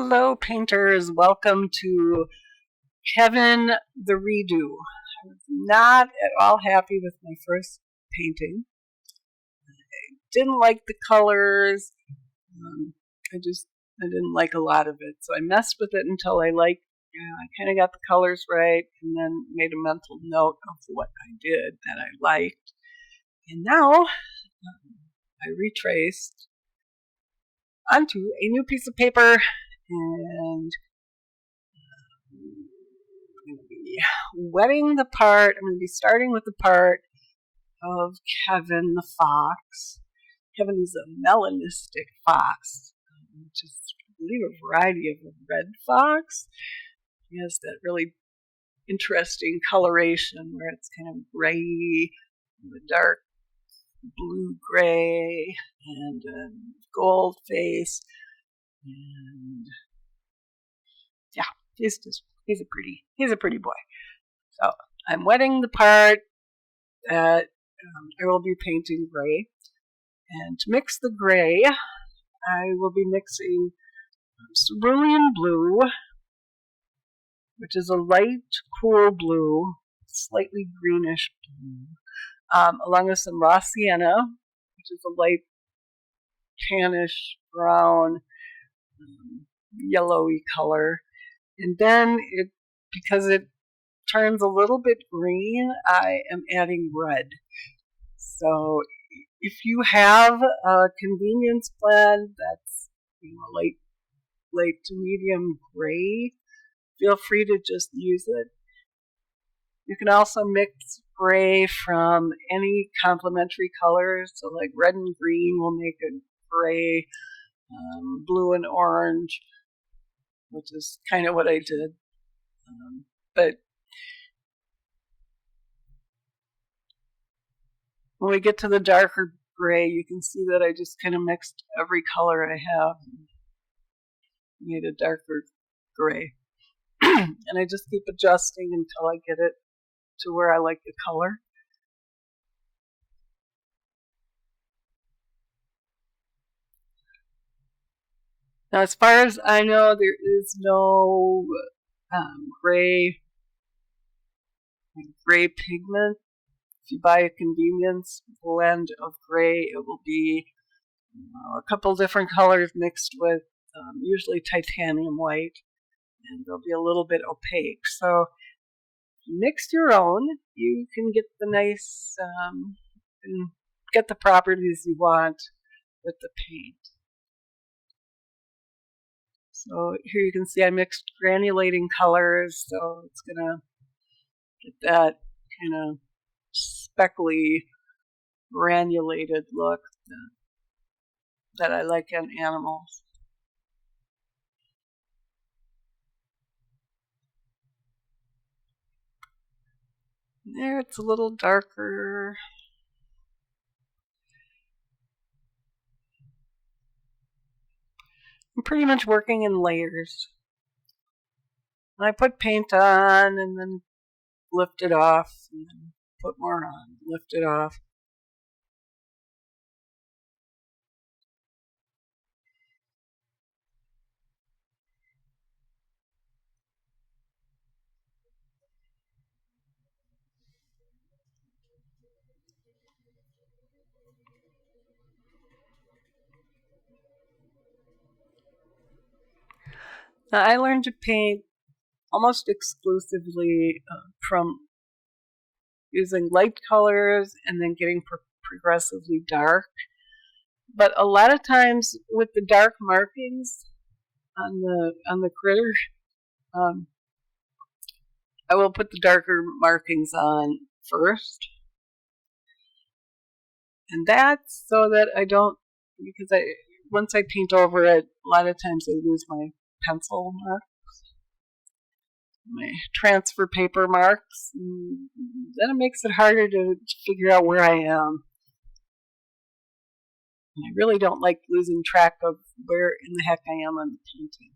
Hello, painters. Welcome to Kevyn the Redo. I was not at all happy with my first painting. I didn't like the colors. I didn't like a lot of it. So I messed with it until I kind of got the colors right and then made a mental note of what I did that I liked. And now I retraced onto a new piece of paper and I'm going to be wetting the part. I'm going to be starting with the part of Kevyn the Fox. Kevyn is a melanistic fox, which is, I believe, a variety of a red fox. He has that really interesting coloration where it's kind of gray, with a dark blue-gray, and a gold face. And yeah, he's a pretty boy. So I'm wetting the part that I will be painting gray. And to mix the gray, I will be mixing cerulean blue, which is a light, cool blue, slightly greenish blue, along with some raw sienna, which is a light tannish brown, yellowy color. And then, because it turns a little bit green, I am adding red. So if you have a convenience blend that's light to medium gray, feel free to just use it. You can also mix gray from any complementary colors. So like red and green will make a gray, blue and orange, which is kind of what I did. But when we get to the darker gray, you can see that I just kind of mixed every color I have and made a darker gray. And I just keep adjusting until I get it to where I like the color. Now, as far as I know, there is no gray pigment. If you buy a convenience blend of gray, it will be a couple different colors mixed with usually titanium white, and they'll be a little bit opaque. So if you mix your own, you can get the nice, get the properties you want with the paint. So here you can see I mixed granulating colors, so it's going to get that kind of speckly, granulated look that I like on animals. There, it's a little darker. I'm pretty much working in layers. And I put paint on and then lift it off, and then put more on, lift it off. Now, I learned to paint almost exclusively from using light colors and then getting progressively dark. But a lot of times with the dark markings on the critter, I will put the darker markings on first. And that's so that I don't, because once I paint over it, a lot of times I lose my pencil marks, my transfer paper marks, and then it makes it harder to figure out where I am. And I really don't like losing track of where in the heck I am on the painting.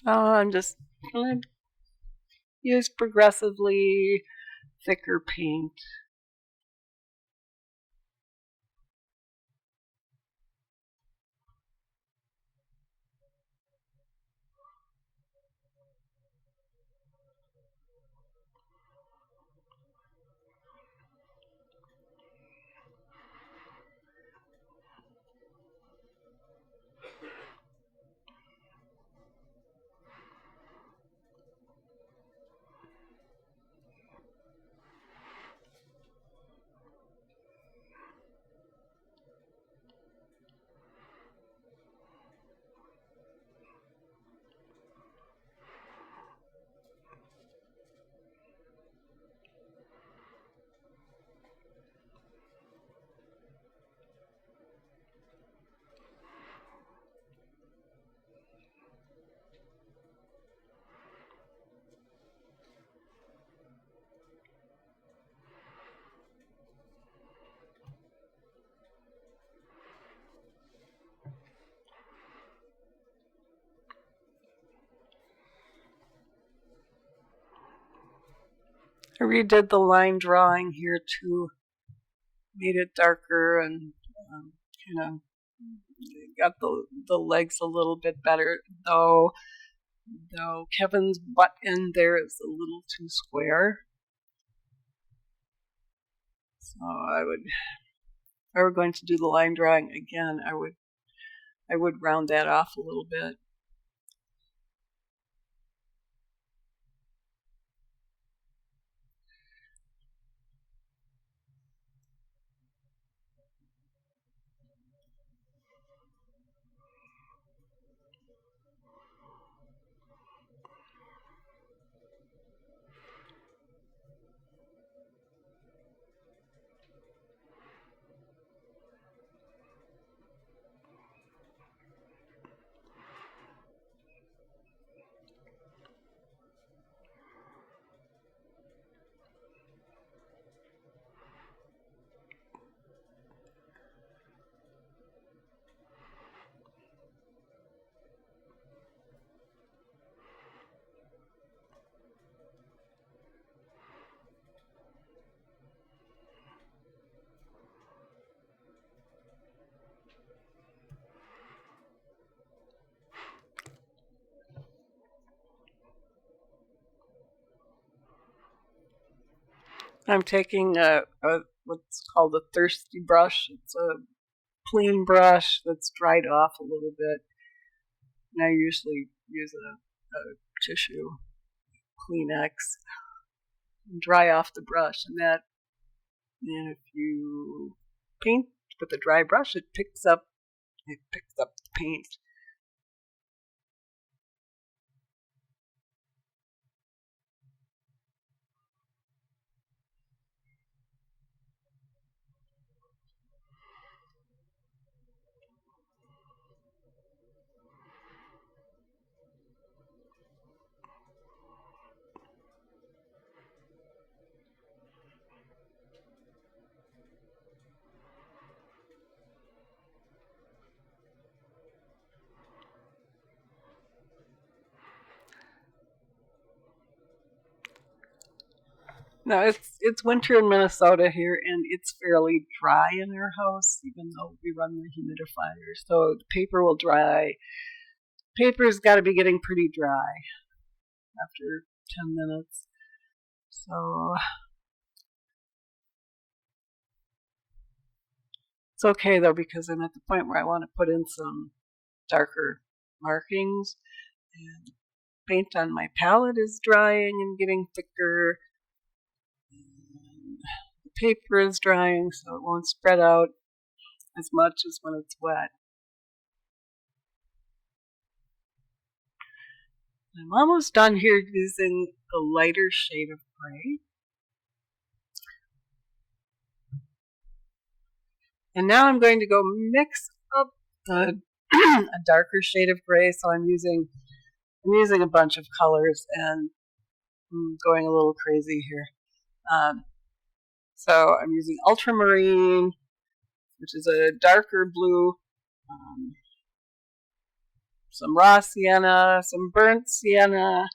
So I'm just going to use progressively thicker paint. I redid the line drawing here too, made it darker and kind of got the legs a little bit better, though Kevyn's butt end there is a little too square. So if I were going to do the line drawing again, I would round that off a little bit. I'm taking what's called a thirsty brush. It's a clean brush that's dried off a little bit. And I usually use a tissue Kleenex and dry off the brush. And if you paint with a dry brush, it picks up the paint. No, it's winter in Minnesota here, and it's fairly dry in our house, even though we run the humidifier. So the paper will dry. Paper's got to be getting pretty dry after 10 minutes. So it's okay though, because I'm at the point where I want to put in some darker markings, and paint on my palette is drying and getting thicker. The paper is drying, so it won't spread out as much as when it's wet. I'm almost done here using the lighter shade of gray. And now I'm going to go mix up a darker shade of gray. So I'm using a bunch of colors, and I'm going a little crazy here. So I'm using ultramarine, which is a darker blue. some raw sienna, some burnt sienna,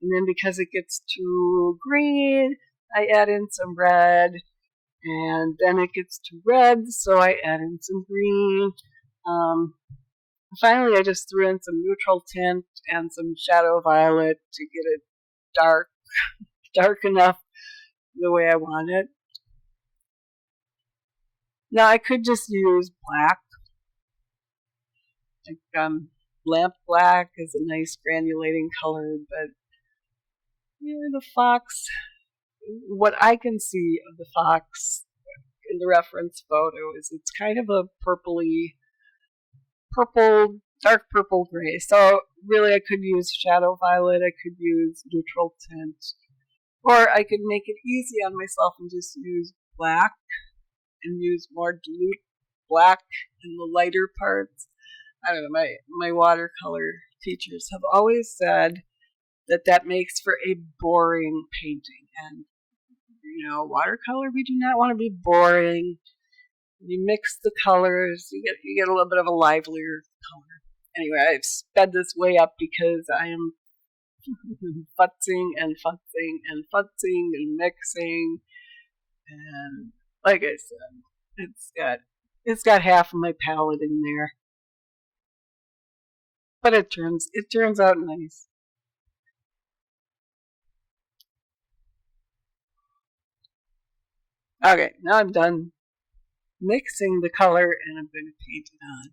and then because it gets too green, I add in some red, and then it gets too red, so I add in some green. Finally, I just threw in some neutral tint and some shadow violet to get it dark enough the way I want it. Now I could just use black. Like lamp black is a nice granulating color, but the fox, what I can see of the fox in the reference photo is it's kind of a dark purple gray. So really I could use shadow violet, I could use neutral tint, or I could make it easy on myself and just use black and use more dilute black in the lighter parts. I don't know, my watercolor teachers have always said that makes for a boring painting. And, watercolor, we do not want to be boring. You mix the colors, you get a little bit of a livelier color. Anyway, I've sped this way up because I am futzing and futzing and futzing and mixing. And like I said, it's got half of my palette in there. But it turns out nice. Okay, now I'm done mixing the color and I'm going to paint it on.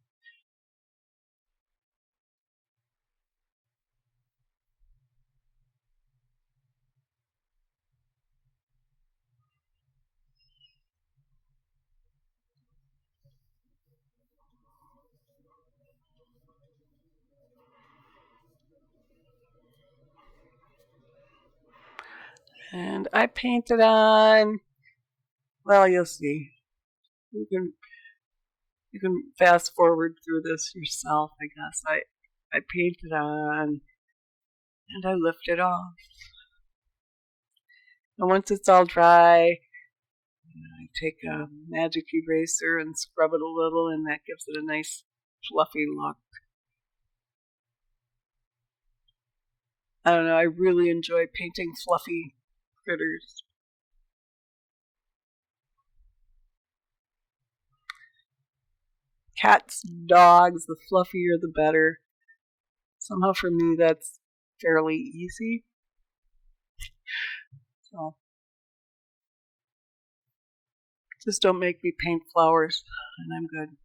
And I painted on, well, you'll see. You can fast forward through this yourself, I guess. I painted on and I lift it off. And once it's all dry, I take a magic eraser and scrub it a little, and that gives it a nice fluffy look. I don't know, I really enjoy painting fluffy critters. Cats, dogs, the fluffier the better. Somehow for me that's fairly easy. So just don't make me paint flowers and I'm good.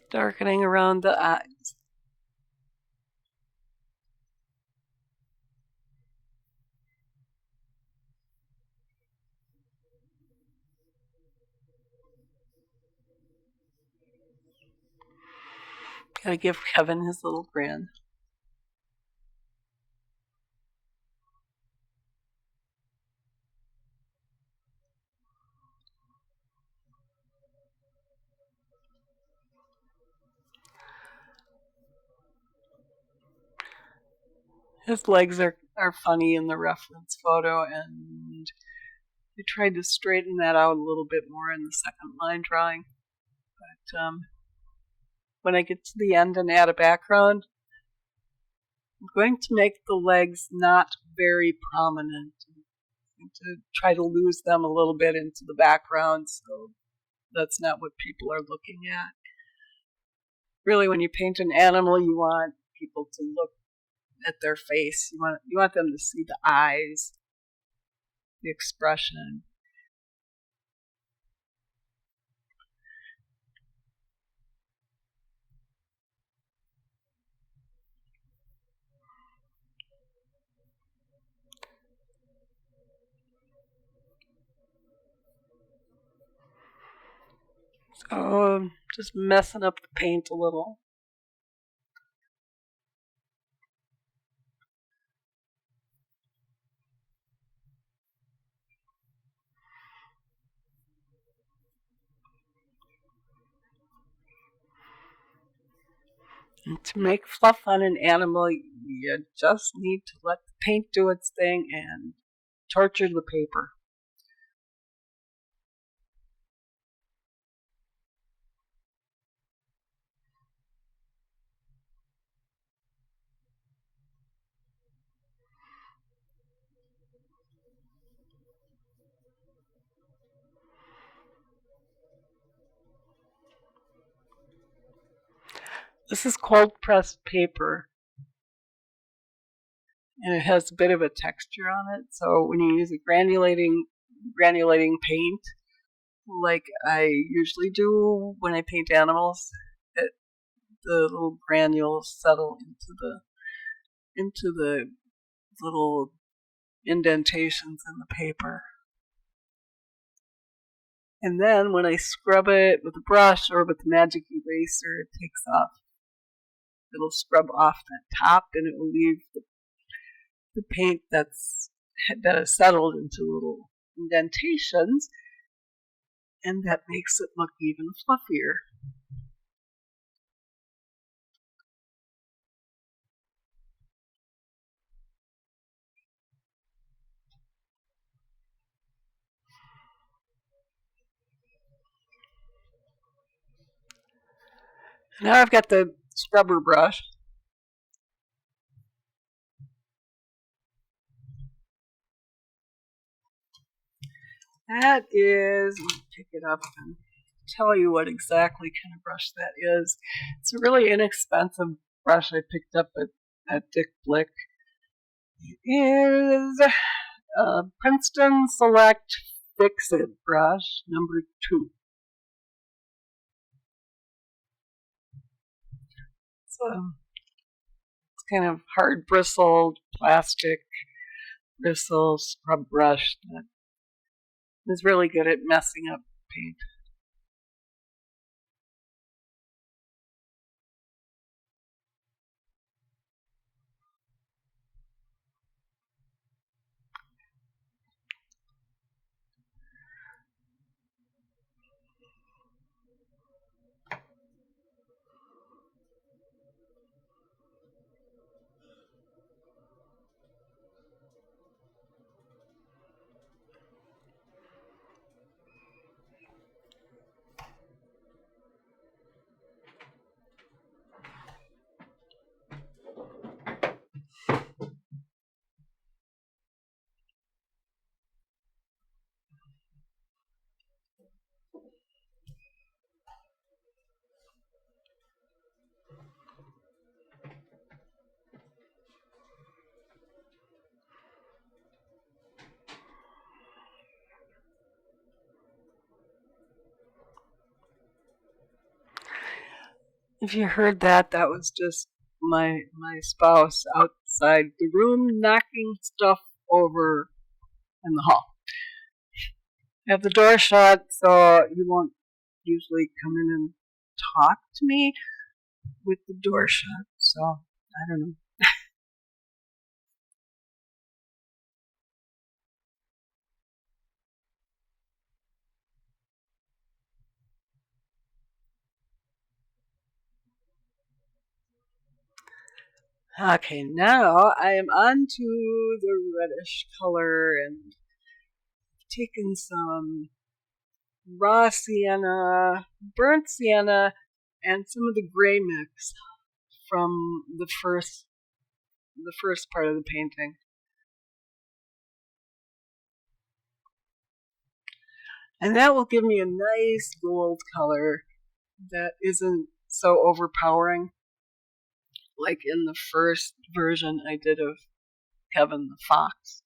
Darkening around the eyes. Gotta give Kevin his little grin. His legs are funny in the reference photo, and I tried to straighten that out a little bit more in the second line drawing. But when I get to the end and add a background, I'm going to make the legs not very prominent. To try to lose them a little bit into the background, so that's not what people are looking at. Really, when you paint an animal, you want people to look at their face. You want them to see the eyes, the expression. So just messing up the paint a little. And to make fluff on an animal, you just need to let the paint do its thing and torture the paper. This is cold pressed paper, and it has a bit of a texture on it. So when you use a granulating paint, like I usually do when I paint animals, it, the little granules settle into the little indentations in the paper. And then when I scrub it with a brush or with the magic eraser, it takes off. It'll scrub off the top, and it will leave the paint that has settled into little indentations, and that makes it look even fluffier. Now I've got the scrubber brush. That is, let me pick it up and tell you what exactly kind of brush that is. It's a really inexpensive brush I picked up at Dick Blick. It is a Princeton Select Fix-It brush, number 2. It's kind of hard bristled plastic bristle scrub brush that is really good at messing up paint. If you heard that, that was just my spouse outside the room knocking stuff over in the hall. I have the door shut, so you won't usually come in and talk to me with the door shut. So I don't know. Okay, now I am on to the reddish color and taken some raw sienna, burnt sienna, and some of the gray mix from the first part of the painting. And that will give me a nice gold color that isn't so overpowering like in the first version I did of Kevyn the Fox.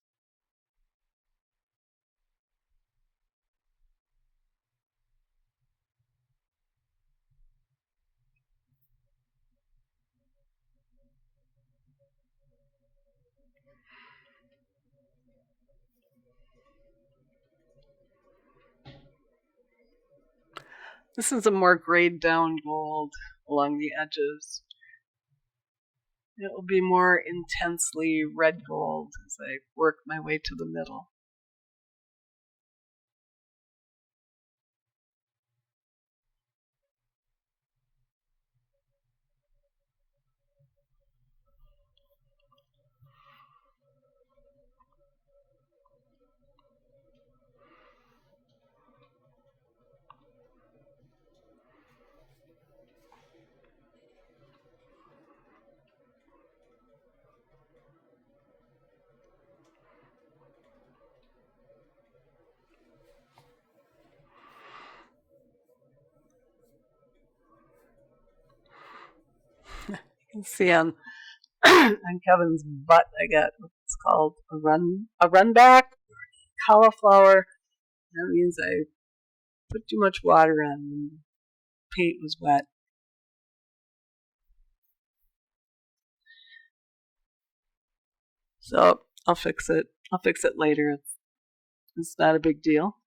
This is a more grayed down gold along the edges. It will be more intensely red gold as I work my way to the middle. You can see on Kevyn's butt, I got what's called a run back, cauliflower. That means I put too much water on when the paint was wet. So I'll fix it. I'll fix it later. It's not a big deal.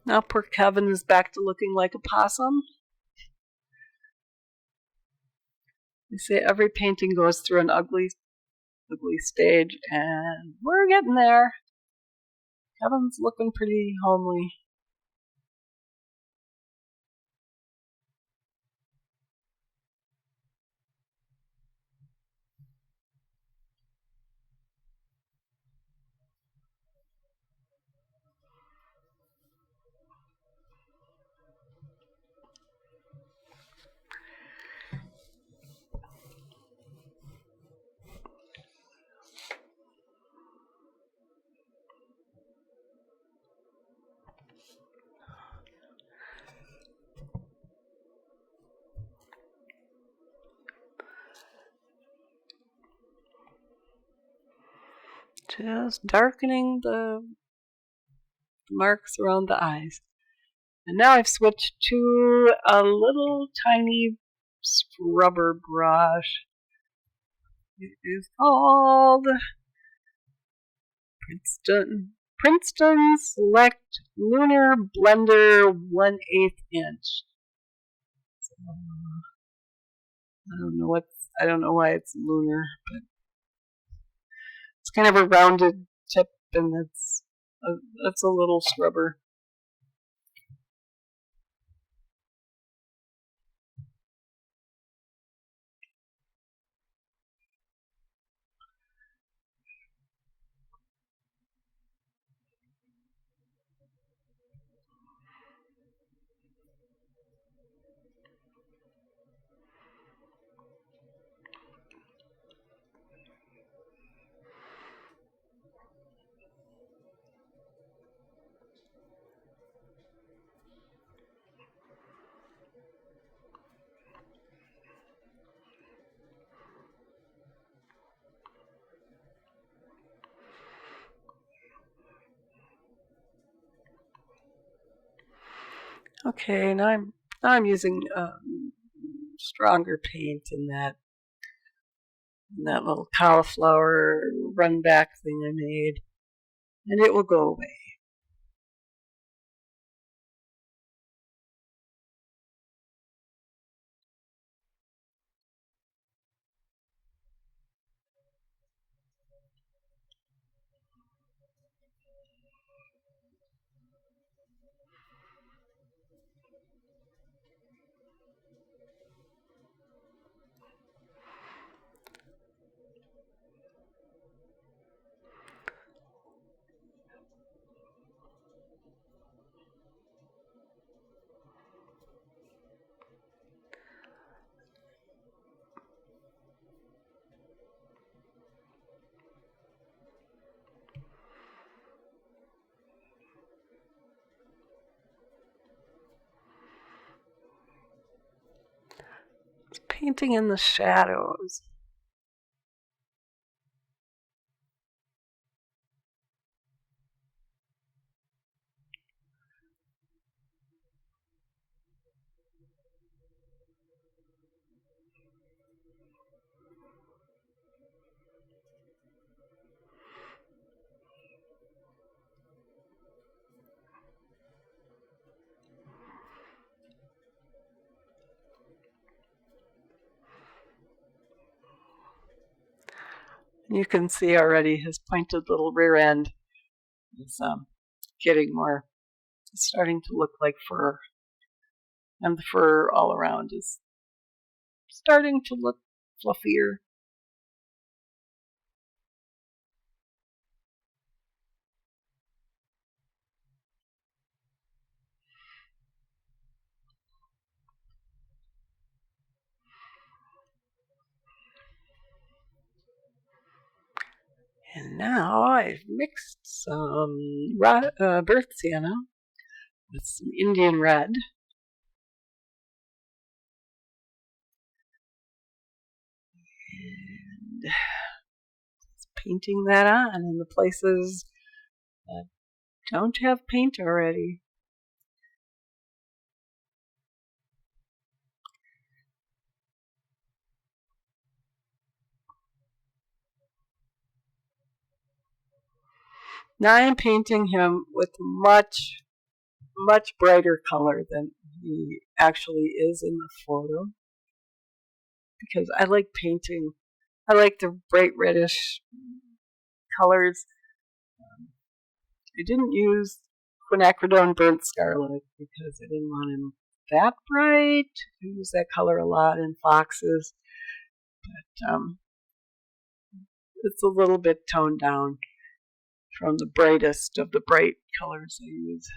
Now poor Kevyn is back to looking like a possum. They say every painting goes through an ugly stage, and we're getting there. Kevyn's looking pretty homely. Just darkening the marks around the eyes. And now I've switched to a little tiny scrubber brush. It is called Princeton Select Lunar Blender 1/8 inch. So, I don't know why it's lunar, but it's kind of a rounded tip, and that's a little scrubber. Okay, now I'm using stronger paint in that little cauliflower run back thing I made, and it will go away. painting in the shadows. You can see already his pointed little rear end is getting more, starting to look like fur. And the fur all around is starting to look fluffier. And now I've mixed some birth sienna with some Indian red. And painting that on in the places that don't have paint already. Now I'm painting him with much, much brighter color than he actually is in the photo. Because I like painting, I like the bright reddish colors. I didn't use quinacridone burnt scarlet because I didn't want him that bright. I use that color a lot in foxes. But it's a little bit toned down from the brightest of the bright colors I use.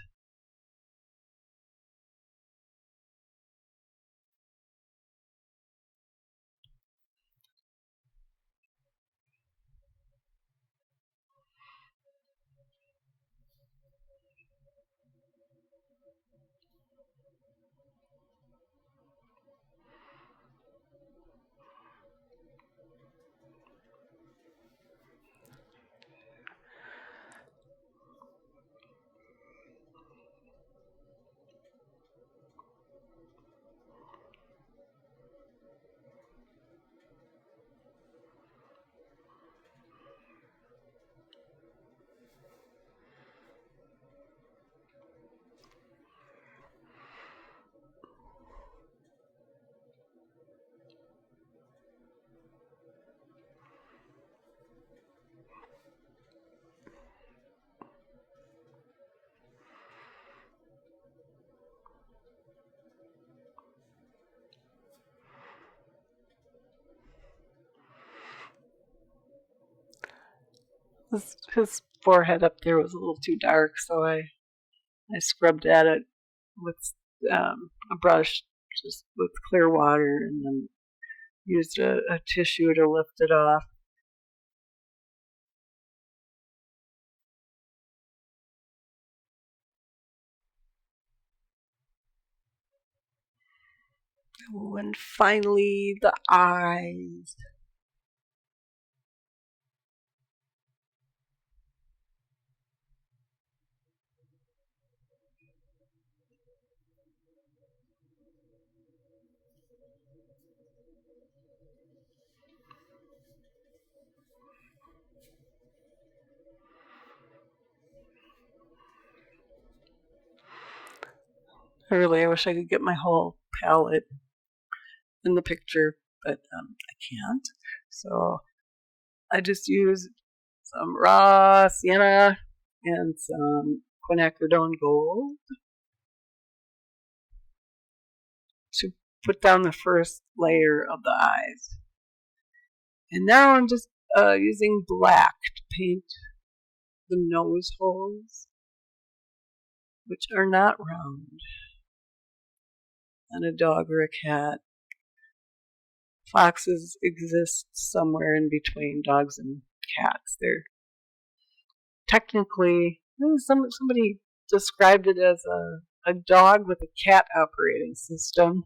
His forehead up there was a little too dark, so I scrubbed at it with a brush, just with clear water, and then used a tissue to lift it off. Oh, and finally the eyes. I wish I could get my whole palette in the picture, but I can't. So I just use some raw sienna and some quinacridone gold to put down the first layer of the eyes. And now I'm just using black to paint the nose holes, which are not round, on a dog or a cat. Foxes exist somewhere in between dogs and cats. They're technically, somebody described it as a dog with a cat operating system.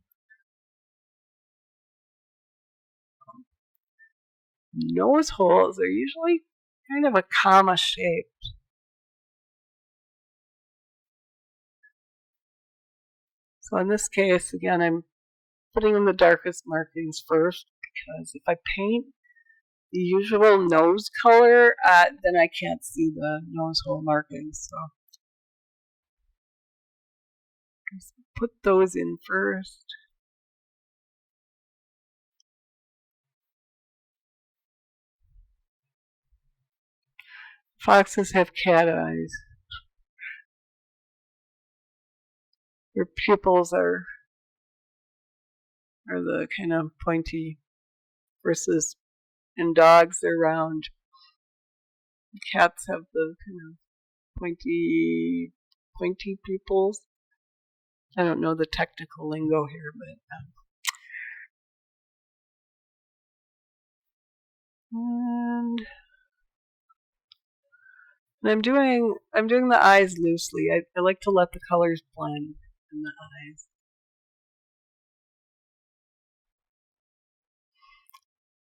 nose holes are usually kind of a comma shape. So in this case, again, I'm putting in the darkest markings first, because if I paint the usual nose color, then I can't see the nose hole markings. So just put those in first. Foxes have cat eyes. Their pupils are the kind of pointy, versus in dogs they're round. Cats have the kind of pointy pupils. I don't know the technical lingo here, but and I'm doing the eyes loosely. I like to let the colors blend in the eyes.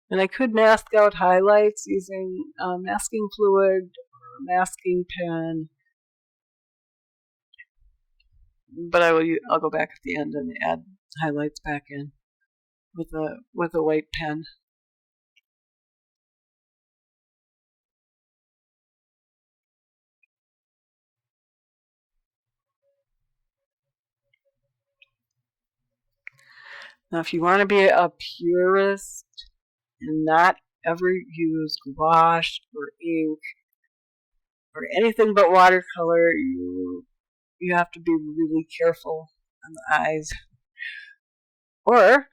And I could mask out highlights using masking fluid or masking pen, but I'll go back at the end and add highlights back in with a white pen. Now, if you want to be a purist and not ever use gouache or ink or anything but watercolor, you have to be really careful on the eyes. Or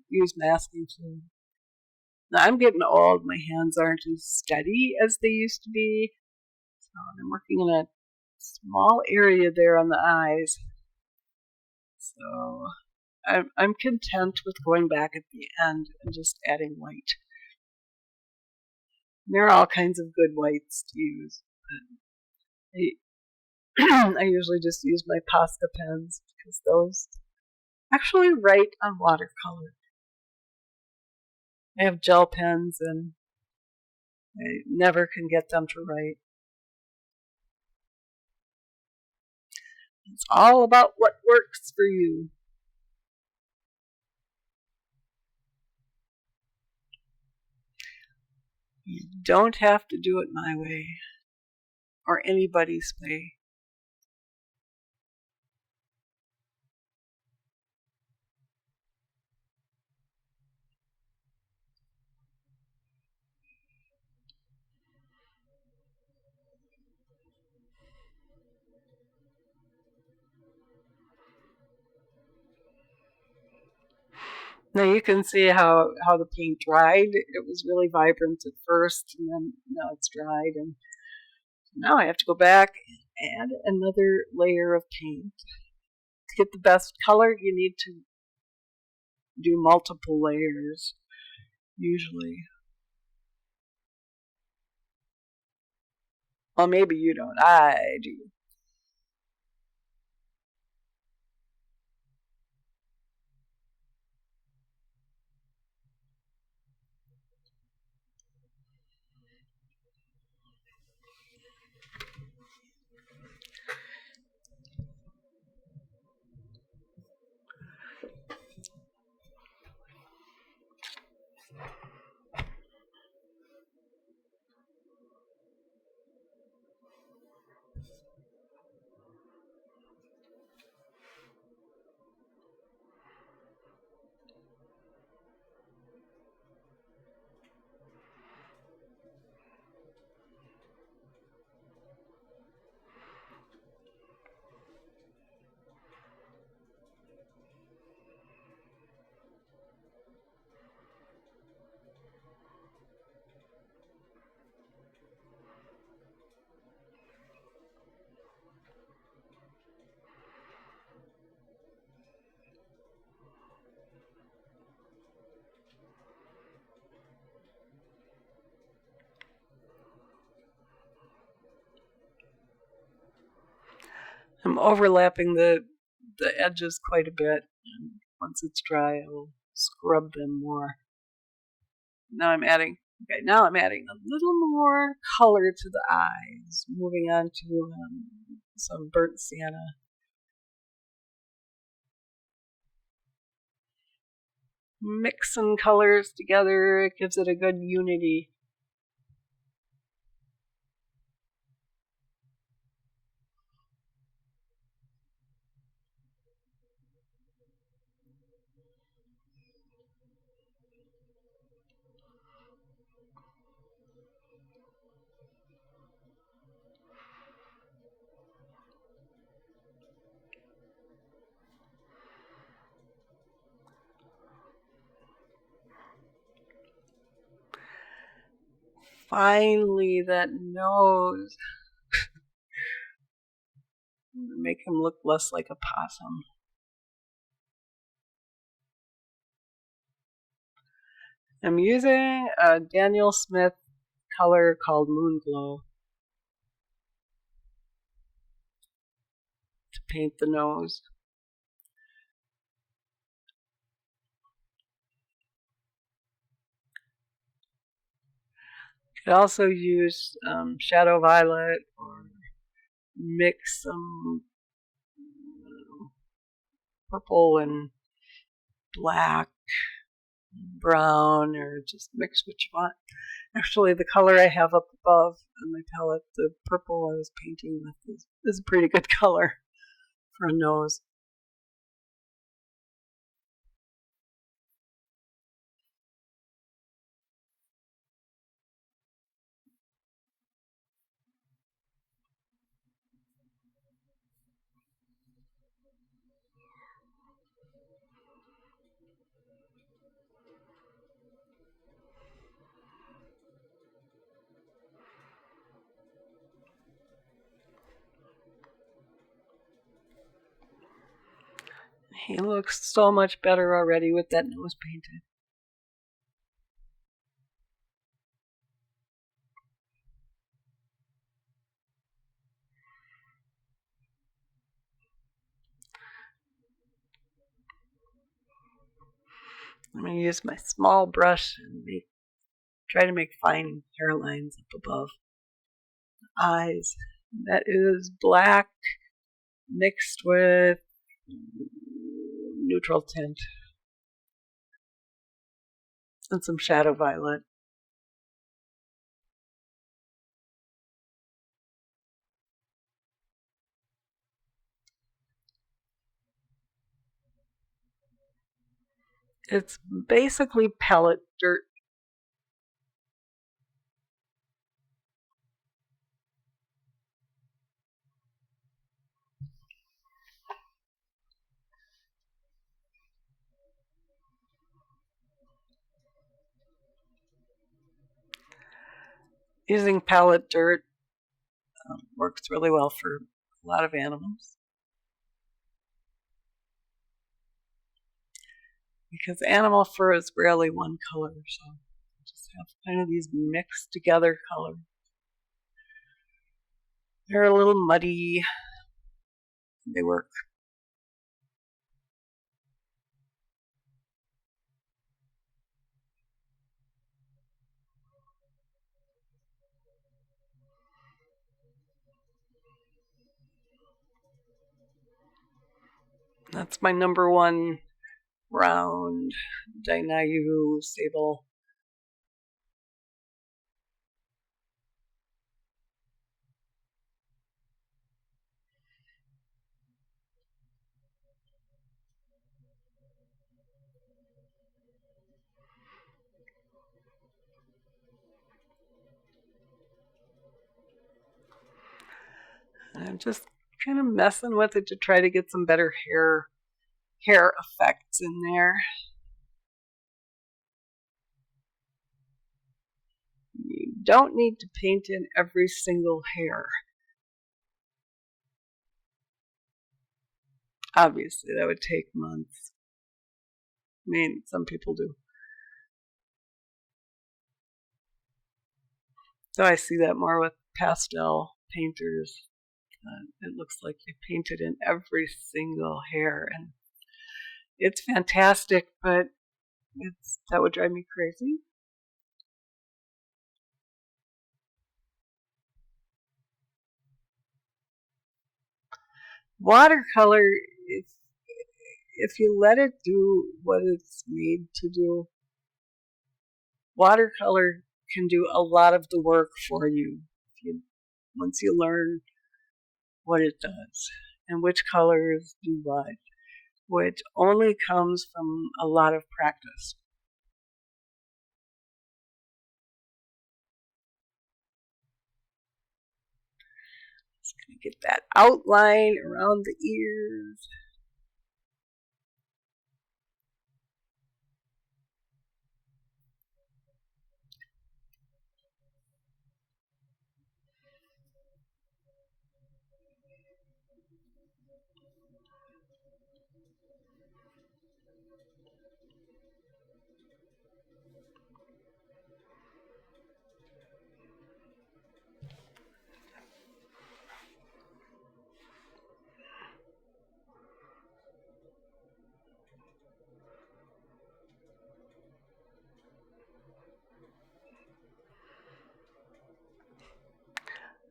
use masking fluid. Now, I'm getting old. My hands aren't as steady as they used to be. So I'm working in a small area there on the eyes. So I'm content with going back at the end and just adding white. There are all kinds of good whites to use. I usually just use my Posca pens because those actually write on watercolor. I have gel pens and I never can get them to write. It's all about what works for you. You don't have to do it my way or anybody's way. Now you can see how the paint dried. It was really vibrant at first, and then now it's dried, and now I have to go back and add another layer of paint. To get the best color, you need to do multiple layers, usually. Well, maybe you don't. I do. I'm overlapping the edges quite a bit, and once it's dry, I'll scrub them more. Now I'm adding a little more color to the eyes. Moving on to some burnt sienna. Mix some colors together. It gives it a good unity. Finally, that nose. Make him look less like a possum. I'm using a Daniel Smith color called Moon Glow to paint the nose. You could also use Shadow Violet or mix some purple and black, brown, or just mix what you want. Actually, the color I have up above on my palette, the purple I was painting with, is a pretty good color for a nose. He looks so much better already with that nose painted. I'm going to use my small brush and try to make fine hairlines up above the eyes. That is black mixed with neutral tint and some shadow violet. It's basically palette dirt. Using palette dirt works really well for a lot of animals, because animal fur is rarely one color, so just have kind of these mixed together colors. They're a little muddy. They work. That's my number one round Dainayu sable. And I'm just kind of messing with it to try to get some better hair effects in there. You don't need to paint in every single hair. Obviously, that would take months. I mean, some people do. So I see that more with pastel painters. It looks like they painted in every single hair, and it's fantastic, but that would drive me crazy. Watercolor, if you let it do what it's made to do, watercolor can do a lot of the work for you, once you learn what it does and which colors do what, which only comes from a lot of practice. Just going to get that outline around the ears.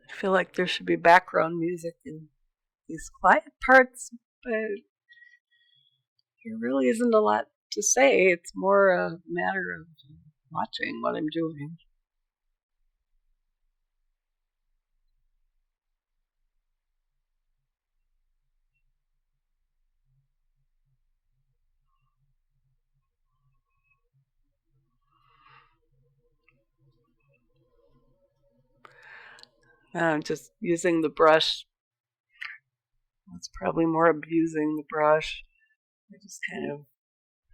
I feel like there should be background music in these quiet parts, but there really isn't a lot to say. It's more a matter of watching what I'm doing. I'm just using the brush. It's probably more abusing the brush. I just kind of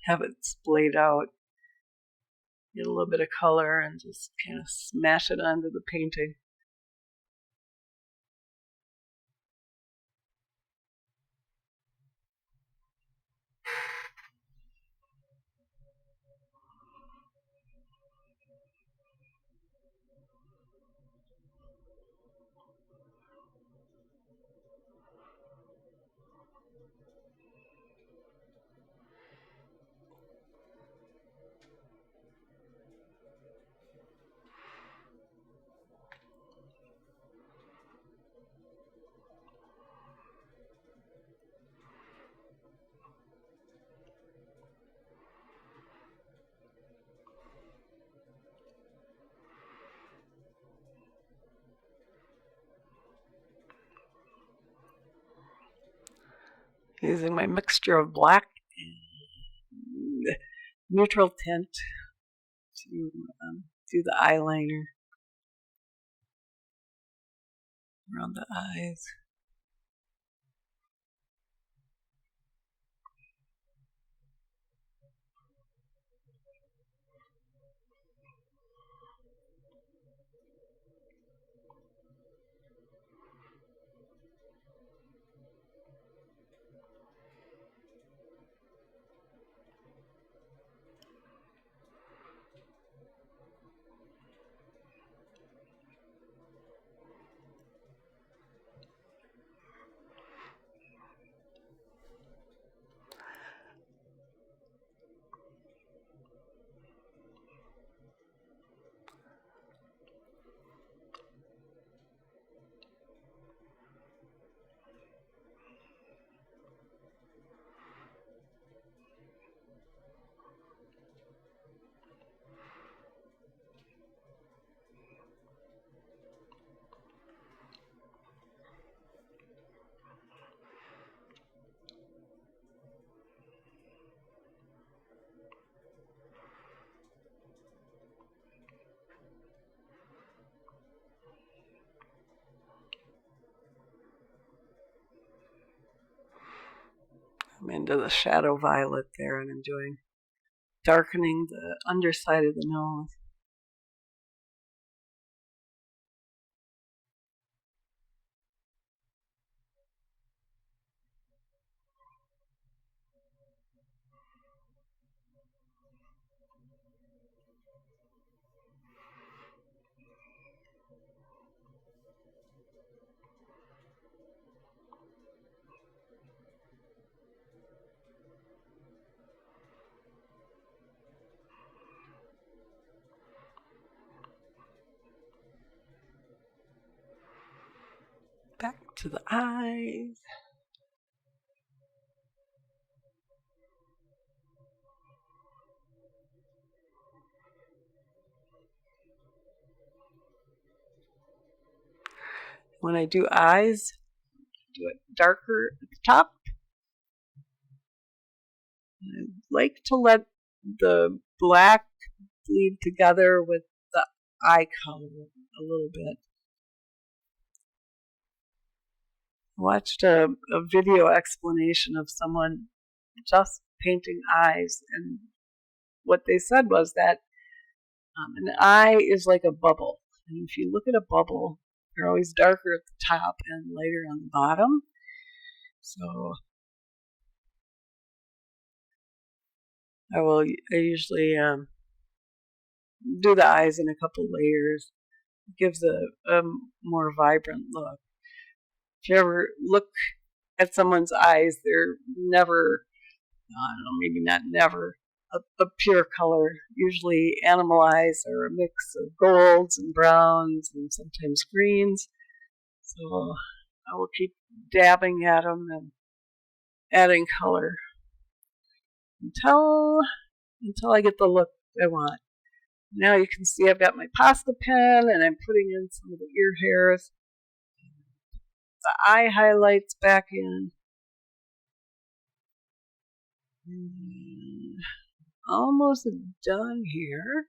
have it splayed out, get a little bit of color, and just kind of smash it onto the painting. Using my mixture of black and neutral tint to do the eyeliner around the eyes. I'm into the shadow violet there and enjoying darkening the underside of the nose. Back to the eyes. when I do eyes, do it darker at the top. I like to let the black bleed together with the eye color a little bit. I watched a video explanation of someone just painting eyes, and what they said was that an eye is like a bubble. And if you look at a bubble, they're always darker at the top and lighter on the bottom. So I usually do the eyes in a couple layers. It gives a more vibrant look. If you ever look at someone's eyes, they're never, I don't know, maybe not never, a pure color. Usually animal eyes are a mix of golds and browns and sometimes greens. So I will keep dabbing at them and adding color until I get the look I want. Now you can see I've got my pasta pen and I'm putting in some of the ear hairs, the eye highlights back in. Almost done here.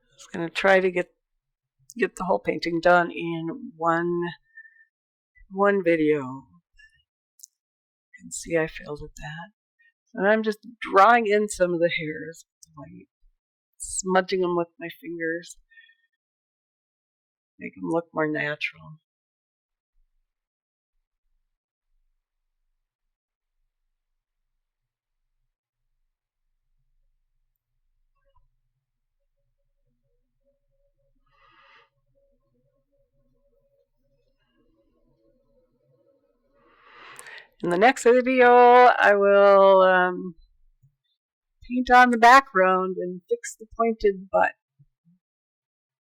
I was going to try to get the whole painting done in one video. You can see I failed at that. And I'm just drawing in some of the hairs with white, smudging them with my fingers, make them look more natural. In the next video, I will paint on the background and fix the pointed butt.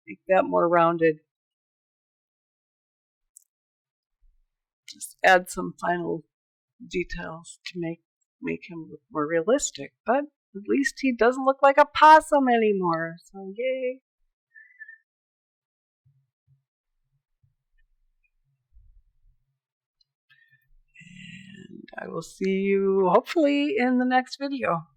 Make that more rounded. Just add some final details to make him look more realistic. But at least he doesn't look like a possum anymore. So yay. And I will see you hopefully in the next video.